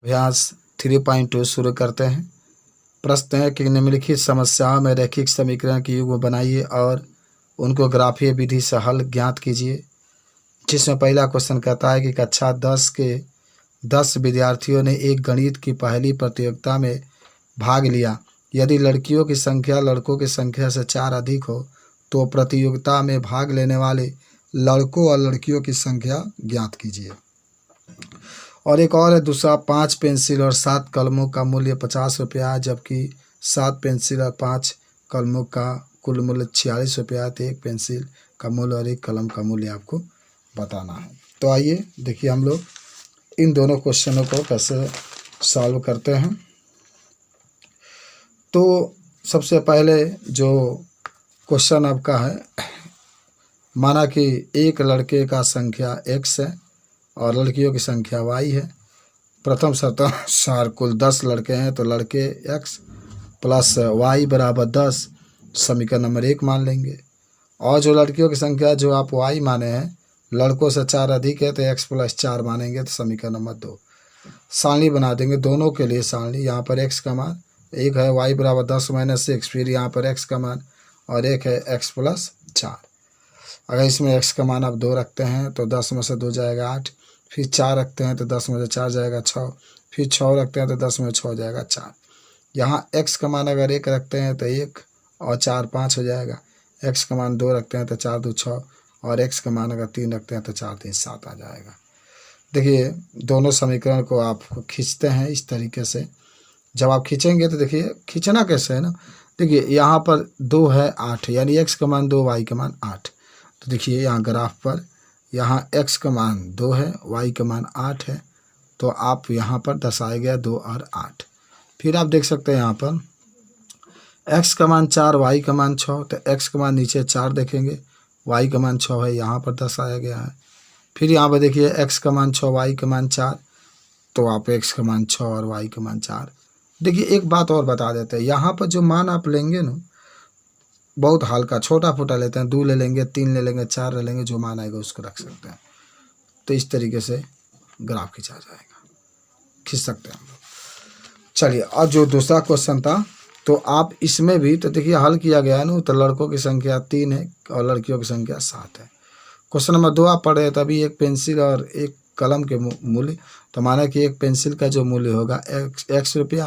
अभ्यास 3.2 शुरू करते हैं। प्रश्न है कि निम्नलिखित समस्याओं में रैखिक समीकरण के युग्म बनाइए और उनको ग्राफीय विधि से हल ज्ञात कीजिए। जिसमें पहला क्वेश्चन कहता है कि कक्षा 10 के 10 विद्यार्थियों ने एक गणित की पहली प्रतियोगिता में भाग लिया। यदि लड़कियों की संख्या लड़कों की संख्या से 4 अधिक हो तो प्रतियोगिता में भाग लेने वाले लड़कों और लड़कियों की संख्या ज्ञात कीजिए। और एक और है दूसरा, 5 पेंसिल और 7 कलमों का मूल्य 50 रुपया है, जबकि 7 पेंसिल और 5 कलमों का कुल मूल्य 46 रुपया है। तो एक पेंसिल का मूल्य और एक कलम का मूल्य आपको बताना है। तो आइए देखिए हम लोग इन दोनों क्वेश्चनों को कैसे सॉल्व करते हैं। तो सबसे पहले जो क्वेश्चन आपका है, माना कि एक लड़के का संख्या x है और लड़कियों की संख्या y है। प्रथम शर्तानुसार कुल 10 लड़के हैं तो लड़के x प्लस y बराबर 10 समीकरण नंबर 1 मान लेंगे। और जो लड़कियों की संख्या जो आप y माने हैं लड़कों से 4 अधिक है तो x प्लस 4 मानेंगे तो समीकरण नंबर 2। सारणी बना देंगे दोनों के लिए सारणी। यहाँ पर x का मान 1 है, y बराबर 10 माइनस 6, फिर यहाँ पर x का मान और 1 है x प्लस 4। अगर इसमें x का मान आप 2 रखते हैं तो 10 में से 2 जाएगा 8, फिर 4 रखते हैं तो 10 में से 4 जाएगा 6, फिर 6 रखते हैं तो 10 में 6 जाएगा 4। यहाँ x का मान अगर 1 रखते हैं तो 1 और 4 5 हो जाएगा। x का मान 2 रखते हैं तो 4 2 6 और x का मान अगर 3 रखते हैं तो 4 3 7 आ जाएगा। देखिए दोनों समीकरण को आप खींचते हैं इस तरीके से। जब आप खींचेंगे तो देखिए खींचना कैसे है ना, देखिए यहाँ पर 2 है 8, यानी x का मान 2 y का मान 8। तो देखिए यहाँ ग्राफ पर यहाँ x का मान 2 है, y का मान 8 है, तो आप यहाँ पर दर्शाया गया 2 और 8। फिर आप देख सकते हैं यहाँ पर x का मान 4 y का मान 6, तो x का मान नीचे 4 देखेंगे, y का मान 6 है यहाँ पर दर्शाया गया है। फिर यहाँ पर देखिए x का मान 6 y का मान 4, तो आप x का मान 6 और y का मान 4। देखिए एक बात और बता देते हैं, यहाँ पर जो मान आप लेंगे ना बहुत हल्का छोटा फूटा लेते हैं, 2 ले लेंगे 3 ले लेंगे 4 ले लेंगे, जो मान आएगा उसको रख सकते हैं। तो इस तरीके से ग्राफ खींचा जाएगा, खींच सकते हैं हम लोग। चलिए अब जो दूसरा क्वेश्चन था तो आप इसमें भी तो देखिए हल किया गया है ना, तो लड़कों की संख्या 3 है और लड़कियों की संख्या 7 है। क्वेश्चन नंबर 2 आप पढ़ रहे तभी एक पेंसिल और एक कलम के मूल्य, तो माना कि एक पेंसिल का जो मूल्य होगा x रुपया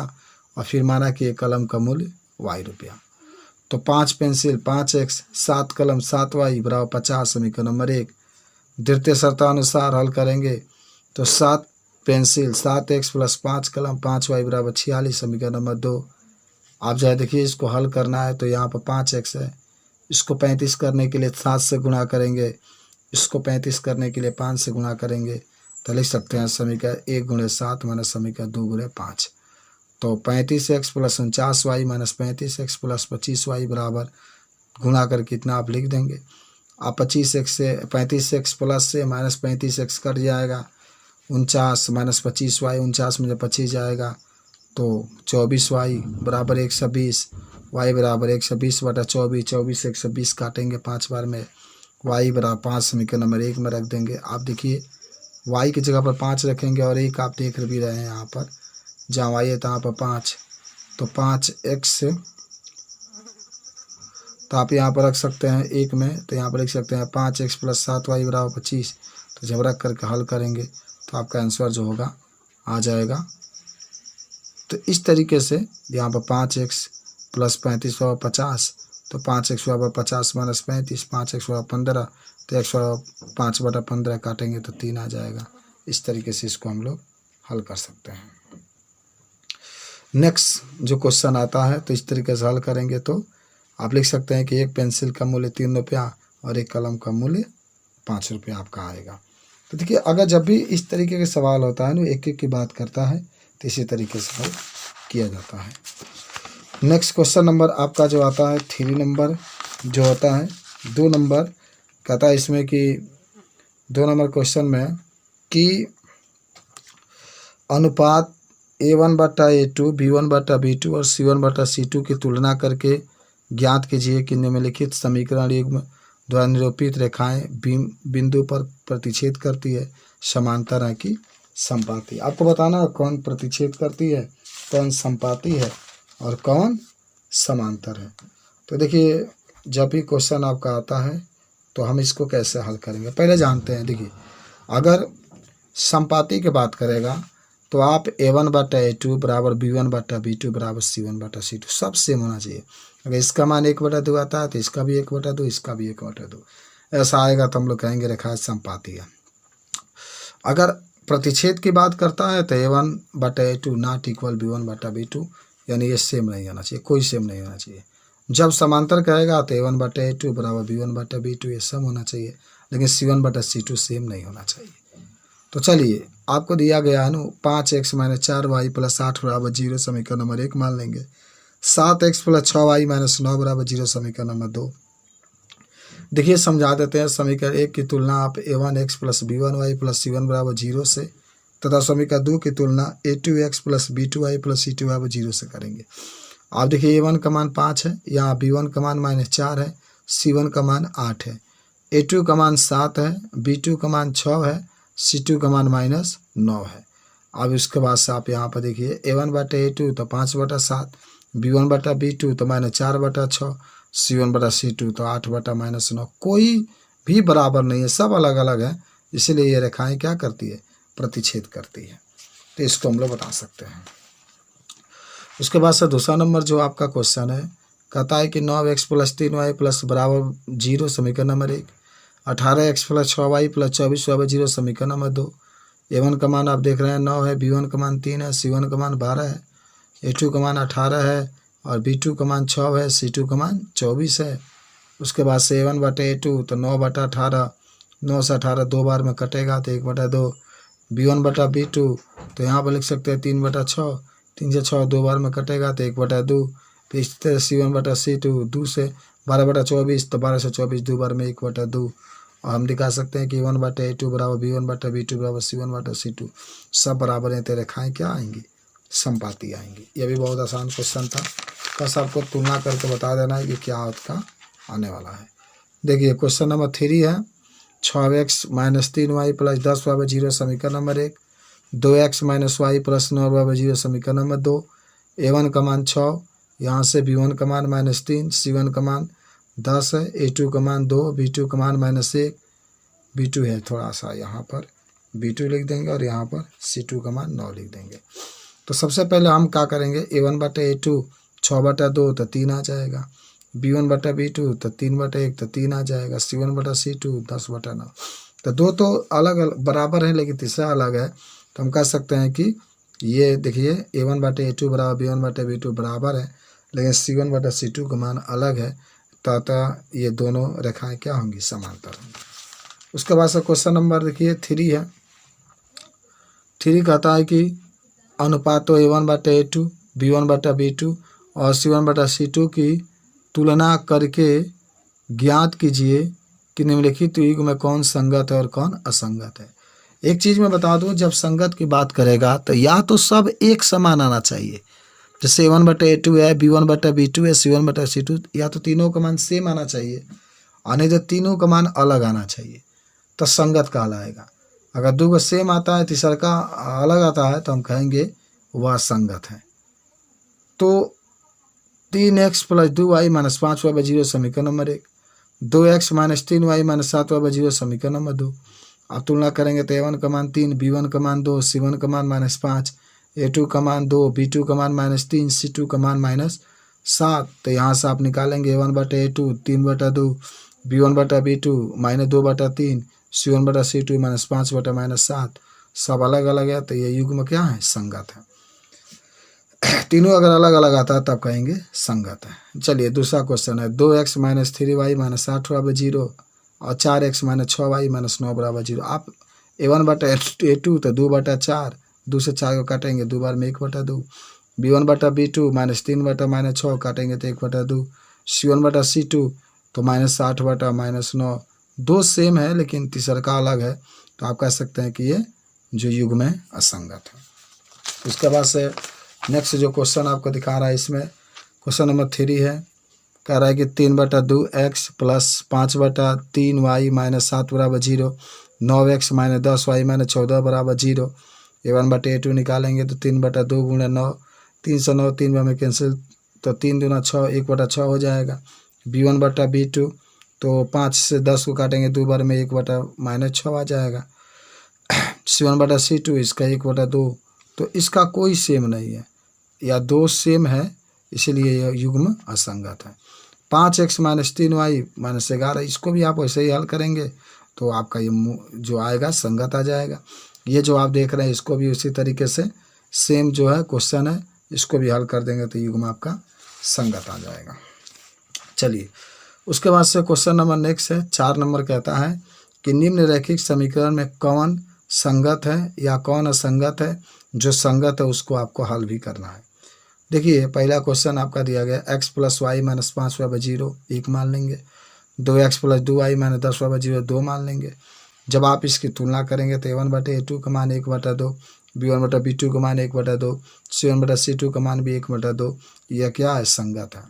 और फिर माना कि एक कलम का मूल्य y रुपया। तो 5 पेंसिल 5x 7 कलम 7y बराबर 50 समीकरण नंबर 1। द्वितीय शर्तानुसार हल करेंगे तो 7 पेंसिल 7x प्लस 5 कलम 5y बराबर 46 समीकरण नंबर 2। आप जो है देखिए इसको हल करना है तो यहाँ पर 5x है, इसको 35 करने के लिए 7 से गुणा करेंगे, इसको 35 करने के लिए 5 से गुणा करेंगे, तो लिख सकते हैं समीकरण 1 गुणे 7 माइनस समीकरण 2 गुणे 5। तो 35x plus 49y minus 35x plus 25y बराबर गुणा कर कितना आप लिख देंगे। आप 25x से 35x प्लस से माइनस 35x कट जाएगा, 49 माइनस 25y 49 में 25 जाएगा तो 24y बराबर 120, y बराबर 120 बटा 24, 24 से 120 काटेंगे 5 बार में, y बराबर 5 समीकरण नंबर 1 में रख देंगे। आप देखिए y की जगह पर 5 रखेंगे और 1 आप देख भी रहे हैं यहाँ पर जहाँ y है तहाँ पर 5, तो 5x तो आप यहाँ पर रख सकते हैं 1 में, तो यहाँ पर लिख सकते हैं 5x प्लस 7y बराबर 25। तो जब रख करके हल करेंगे तो आपका आंसर जो होगा आ जाएगा। तो इस तरीके से यहाँ पर 5x प्लस 35 बराबर 50, तो 5x बराबर 50 माइनस 35, 5x बराबर 15, तो x बराबर 5 बटा 15 काटेंगे तो 3 आ जाएगा। इस तरीके से इसको हम लोग हल कर सकते हैं। नेक्स्ट जो क्वेश्चन आता है तो इस तरीके से हल करेंगे तो आप लिख सकते हैं कि एक पेंसिल का मूल्य 3 रुपया और एक कलम का मूल्य 5 रुपया आपका आएगा। तो देखिए अगर जब भी इस तरीके के सवाल होता है ना, एक एक की बात करता है तो इसी तरीके से हल किया जाता है। नेक्स्ट क्वेश्चन नंबर आपका जो आता है 3 नंबर जो होता है 2 नंबर कहता है इसमें कि 2 नंबर क्वेश्चन में कि अनुपात A1 बटा A2 B1 बटा B2 और C1 बटा C2 की तुलना करके ज्ञात कीजिए कि निम्नलिखित समीकरण युग्म द्वारा निरूपित रेखाएं बिंदु पर प्रतिच्छेद करती है, समांतर है कि संपाति। आपको बताना कौन प्रतिच्छेद करती है, कौन संपाति है और कौन समांतर है। तो देखिए जब भी क्वेश्चन आपका आता है तो हम इसको कैसे हल करेंगे पहले जानते हैं। देखिए अगर संपाति की बात करेगा तो आप A1/A2 बराबर B1/B2 बराबर C1/C2 सब सेम होना चाहिए। अगर इसका मान 1/2 आता है तो इसका भी 1/2, इसका भी 1/2 ऐसा आएगा तो हम लोग कहेंगे रेखा संपाति है। अगर प्रतिच्छेद की बात करता है तो A1/A2 नॉट इक्वल B1/B2, यानी ये सेम नहीं होना चाहिए, कोई सेम नहीं होना चाहिए। जब समांतर कहेगा तो A1/A2 बराबर B1/B2 ये सम होना चाहिए, लेकिन C1/C2 सेम नहीं होना चाहिए। तो चलिए आपको दिया गया है ना 5x - 4y + 8 बराबर 0 समीकरण नंबर 1 मान लेंगे। 7x + 6y - 9 बराबर 0 समीकरण नंबर 2। देखिए समझा देते हैं। समीकरण 1 की तुलना आप A1x + B1y + C1 बराबर 0 से तथा समीकरण 2 की तुलना A2x + B2y + C2 बराबर 0 से करेंगे। आप देखिए A1 का मान 5 है, यहाँ B1 का मान -4 है, C1 का मान 8 है, A2 का मान 7 है, B2 का मान 6 है, C2 का मान -9 है। अब इसके बाद से आप यहाँ पर देखिए A1/A2 तो 5/7, B1/B2 तो -4/6, C1/C2 तो 8/-9। कोई भी बराबर नहीं है, सब अलग अलग है, इसीलिए ये रेखाएं क्या करती है, प्रतिच्छेद करती है। तो इसको हम लोग बता सकते हैं। उसके बाद से दूसरा नंबर जो आपका क्वेश्चन है कहता है कि 9x + 3y + बराबर 0 समीकरण नंबर 1, 18x + 6y + 24 बराबर 0 समीकरण नंबर 2। A1 का मान आप देख रहे हैं 9 है, B1 का मान 3 है, C1 का मान 12 है, A2 का मान 18 है और B2 का मान 6 है, C2 का मान 24 है। उसके बाद से A1/A2 तो 9/18, 9 से 18 दो बार में कटेगा तो 1/2, B1/B2 तो यहाँ पर लिख सकते हैं 3/6, 3 से 6 दो बार में कटेगा तो 1/2। फिर इसी तरह C1/C2 2 से 12/24 तो 12 से 24 दो बार में 1/2। और हम दिखा सकते हैं कि A1/A2 बराबर B1/B2 बराबर C1/C2 सब बराबर हैं, तो रेखाएं क्या आएंगी, संपाति आएंगी। ये भी बहुत आसान क्वेश्चन था, बस आपको तुलना करके बता देना है कि क्या उसका आने वाला है। देखिए क्वेश्चन नंबर 3 है 6x - 3y + 10 बराबर 0 समीकरण नंबर 1, 2x - y + 9 बराबर 0 समीकरण नंबर 2। A1 का मान 6, यहाँ से B1 का मान -3, C1 का मान 10 है, A2 का मान 2, B2 का मान -1, B2 है थोड़ा सा यहाँ पर B2 लिख देंगे और यहाँ पर C2 का मान 9 लिख देंगे। तो सबसे पहले हम क्या करेंगे, A1/A2 6/2 तो 3 आ जाएगा, B1/B2 तो 3/1 तो 3 आ जाएगा, C1/C2 10/9। तो दो तो अलग अलग बराबर है लेकिन तीसरा अलग है, तो हम कह सकते हैं कि ये देखिए A1/A2 बराबर B1/B2 बराबर है, लेकिन C1/C2 का मान अलग है, तथा ये दोनों रेखाएं क्या होंगी, समांतर होंगी। उसके बाद से क्वेश्चन नंबर देखिए 3 है। 3 कहता है कि अनुपात A1/A2, B1/B2 और C1/C2 की तुलना करके ज्ञात कीजिए कि निम्नलिखित युग में कौन संगत है और कौन असंगत है। एक चीज़ मैं बता दूं, जब संगत की बात करेगा तो या तो सब एक समान आना चाहिए, जैसे A1/A2 है, B1/B2 है, C1/C2, या तो तीनों का मान सेम आना चाहिए, आने जो तीनों का मान अलग आना चाहिए तो संगत कहलाएगा। अगर दो का सेम आता है तीसरा का अलग आता है तो हम कहेंगे वह संगत है। तो 3x + 2y - 5 बराबर 0 समीकरण नंबर 1, 2x - 3y - 7 बराबर 0 समीकरण नंबर 2। आप तुलना करेंगे तो A1 का मान 3, B1 का मान 2, C1 का मान -5, A2 का मान 2, B2 का मान -3, C2 का मान -7। तो यहाँ से आप निकालेंगे A1/A2 3/2, B1/B2 -2/3, C1/C2 -5/-7। सब अलग अलग है तो ये युग्म क्या है, संगत है। तीनों अगर अलग अलग आता है तब कहेंगे संगत है। चलिए दूसरा क्वेश्चन है 2x - 3y - 8 बराबर 0 और 4x - 6y - 9 बराबर 0। आप A1/A2 तो 2/4, 2 से 4 को काटेंगे दो बार में 1/2, B1/B2 -3 - 6 काटेंगे तो 1/2, C1/C2 तो -8/-9। दो सेम है लेकिन तीसरा का अलग है, तो आप कह सकते हैं कि ये जो युग्म है असंगत है। उसके बाद से नेक्स्ट जो क्वेश्चन आपको दिखा रहा है, इसमें क्वेश्चन नंबर 3 है, कह रहा है कि 3/2x + 5/3y - 7 बराबर 0, 9x - 10y - 14 बराबर 0 a1/a2 निकालेंगे तो 3/2 गुणा 9, 309, 3 में कैंसिल तो 3 दूना 6, 1/6 हो जाएगा। b1/b2 तो 5 से 10 को काटेंगे 2 बार में 1/-6 आ जाएगा। c1/c2 इसका 1/2, तो इसका कोई सेम नहीं है या दो सेम है, इसलिए यह युग्म असंगत है। 5x - 3y - 11, इसको भी आप वैसे ही हल करेंगे तो आपका ये जो आएगा संगत आ जाएगा। ये जो आप देख रहे हैं इसको भी उसी तरीके से सेम जो है क्वेश्चन है, इसको भी हल कर देंगे तो युग्म आपका संगत आ जाएगा। चलिए उसके बाद से क्वेश्चन नंबर नेक्स्ट है 4 नंबर, कहता है कि निम्न रैखिक समीकरण में कौन संगत है या कौन असंगत है। जो संगत है उसको आपको हल भी करना है। देखिए पहला क्वेश्चन आपका दिया गया x + y - 5y/0 1 मान लेंगे, 2x + 2y - 10y/0 2 मान लेंगे। जब आप इसकी तुलना करेंगे तो a1/a2 का मान 1/2, b1/b2 का मान 1/2, c1/c2 का मान भी 1/2, यह क्या है, संगत है।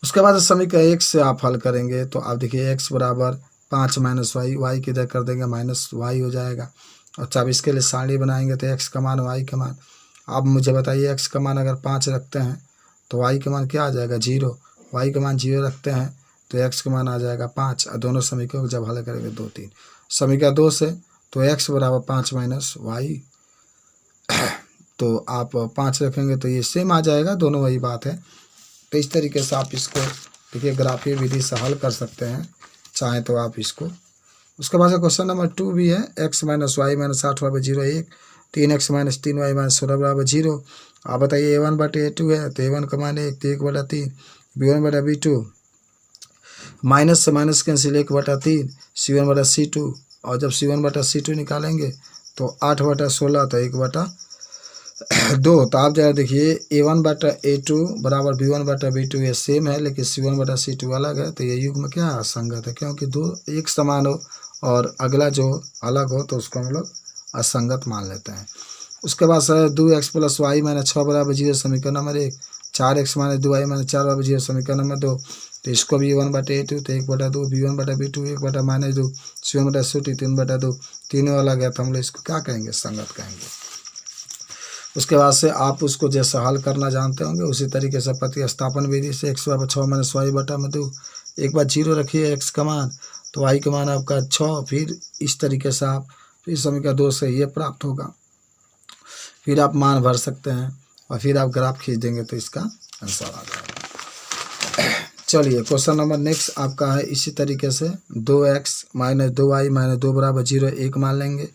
उसके बाद समीकरण 1 से आप हल करेंगे तो आप देखिए x बराबर 5 - y, y किधर कर देंगे -y हो जाएगा। और जब इसके लिए सारणी बनाएंगे तो x का मान y का मान, आप मुझे बताइए x का मान अगर 5 रखते हैं तो y का मान क्या आ जाएगा 0, y का मान 0 रखते हैं तो x का मान आ जाएगा 5। और दोनों समीकरणों को जब हल करेंगे 2 3, समीकरण 2 से तो x बराबर 5 - y, तो आप 5 रखेंगे तो ये सेम आ जाएगा, दोनों वही बात है। तो इस तरीके से आप इसको देखिए ग्राफीय विधि से हल कर सकते हैं चाहें तो आप इसको। उसके बाद क्वेश्चन नंबर 2 भी है x - y - 8y/0 1, 3x - 3y - 16/0। आप बताइए a1/a2 है तो a1 का मान 1 तो 1/3, b1/b2 माइनस से माइनस कैंसिल 1/3, c1/c2, और जब c1/c2 निकालेंगे तो 8/16 तो 1/2। तो आप जरा देखिए a1/a2 बराबर b1/b2 ये सेम है, लेकिन c1/c2 अलग है, तो ये युग्म क्या है, असंगत है। क्योंकि दो एक समान हो और अगला जो अलग हो तो उसको हम लोग असंगत मान लेते हैं। उसके बाद सर 2x + y - 6/0 समीकरण नंबर 1, 4x - 2y - 4/0 समीकरण नंबर 2, तो इसको भी a1/a2 तो 1/2, b1/b2 1/-2, c1/c2 3/2, तीनों अलग है तो हम लोग इसको क्या कहेंगे, संगत कहेंगे। उसके बाद से आप उसको जैसा हल करना जानते होंगे उसी तरीके से प्रतिस्थापन विधि से x बराबर 6 - y/2, एक बार 0 रखिए x का मान तो y का मान आपका 6, फिर इस तरीके से आप फिर समीकरण 2 से ये प्राप्त होगा। फिर आप मान भर सकते हैं और फिर आप ग्राफ खींच देंगे तो इसका आंसर आ जाएगा। चलिए क्वेश्चन नंबर नेक्स्ट आपका है इसी तरीके से 2x - 2y - 2/0 1 मान लेंगे,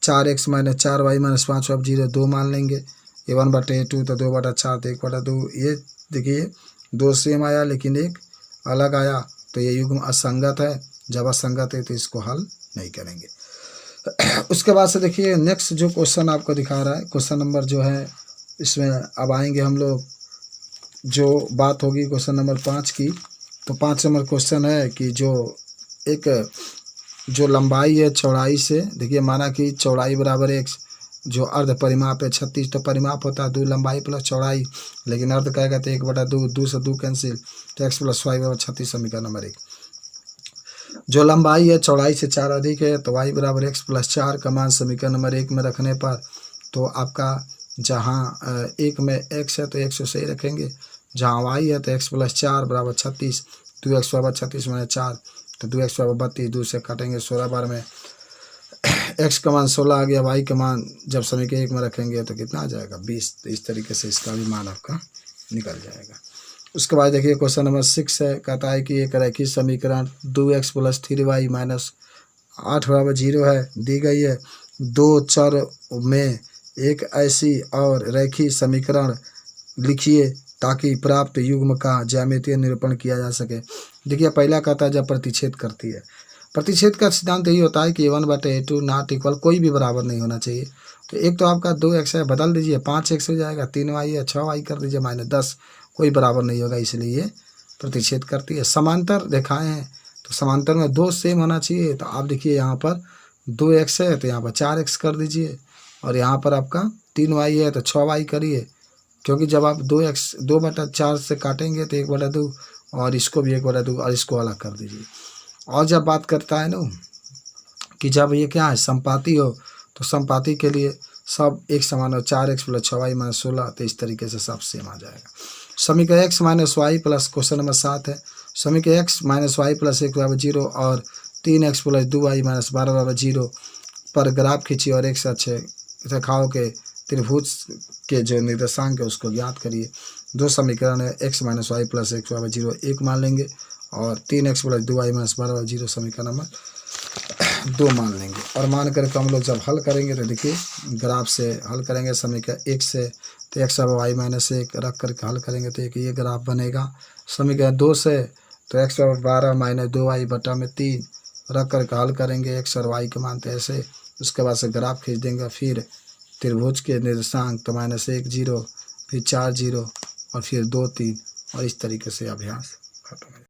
4x - 4y - 5/0 2 मान लेंगे, a1/a2 तो 2/4 तो 1/2। ये देखिए 2 सेम आया लेकिन एक अलग आया, तो ये युग्म असंगत है। जब असंगत है तो इसको हल नहीं करेंगे। उसके बाद से देखिए नेक्स्ट जो क्वेश्चन आपको दिखा रहा है, क्वेश्चन नंबर जो है इसमें अब आएंगे हम लोग, जो बात होगी क्वेश्चन नंबर 5 की। तो 5 नंबर क्वेश्चन है कि जो लंबाई है चौड़ाई से, देखिए माना कि चौड़ाई बराबर x, जो अर्ध परिमाप है 36, तो परिमाप होता है 2 लंबाई प्लस चौड़ाई, लेकिन अर्ध कहेगा तो 1/2, 2 से 2 कैंसिल, तो x + y बराबर 36 समीकरण नंबर 1। जो लंबाई है चौड़ाई से 4 अधिक है तो y बराबर x + 4 का मान समीकरण नंबर 1 में रखने पर, तो आपका जहाँ 1 में x है तो x उसे ही रखेंगे, जहाँ y है तो x + 4 बराबर 36, 2x बराबर 36 - 4 तो 2x बराबर 32, 2 से काटेंगे 16 बार में x का मान 16 आ गया, y का मान जब समीकरण 1 में रखेंगे तो कितना आ जाएगा 20। तो इस तरीके से इसका भी मान आपका निकल जाएगा। उसके बाद देखिए क्वेश्चन नंबर 6 है, कहता है कि एक रैखिक समीकरण 2x + 3y - 8/0 है, दी गई है। 2 चर में एक ऐसी और रैखिक समीकरण लिखिए ताकि प्राप्त युग्म का ज्यामितीय निरूपण किया जा सके। देखिए पहला कहता है जब प्रतिच्छेद करती है, प्रतिच्छेद का सिद्धांत यही होता है कि a1/a2 नॉट इक्वल, कोई भी बराबर नहीं होना चाहिए। तो एक तो आपका 2x है, बदल दीजिए 5x हो जाएगा, 3y है 6y कर दीजिए -10, कोई बराबर नहीं होगा, इसलिए ये प्रतिच्छेद करती है। समांतर रेखाएं हैं तो समांतर में 2 सेम होना चाहिए, तो आप देखिए यहाँ पर 2x है तो यहाँ पर 4x कर दीजिए, और यहाँ पर आपका 3y है तो 6y करिए, क्योंकि जब आप 2/4 से काटेंगे तो 1/2, और इसको भी 1/2 और इसको अलग कर दीजिए। और जब बात करता है ना कि जब ये क्या है संपाती हो तो समपाती के लिए सब एक समान हो, 4x + 6y - 16, तो इस तरीके से सब सेम आ जाएगा। समीकरण x - y plus question number 7 है। समीकरण x - y + 1 = 0 और 3x + 2y - 12 = 0 पर ग्राफ खींचिए और एक से अच्छे रेखाओं के त्रिभुज के जो निर्देशांक है उसको ज्ञात करिए। दो समीकरण है, x - y + 1 = 0 1 मान लेंगे और 3x + 2y - 12 = 0 समीकरण नंबर 2 मान लेंगे। और मान करके हम लोग जब हल करेंगे तो देखिए ग्राफ से हल करेंगे समीकरण 1 से, तो x = y - 1 रख करके हल करेंगे तो एक ये ग्राफ बनेगा। समीकरण 2 से तो x = 12 - 2y/3 रख करके हल करेंगे, x और y के मानते ऐसे। उसके बाद से ग्राफ खींच देंगे, फिर त्रिभुज के निर्देशांक तो -1 0, फिर 4 0 और फिर 2 3 और इस तरीके से अभ्यास खत्म।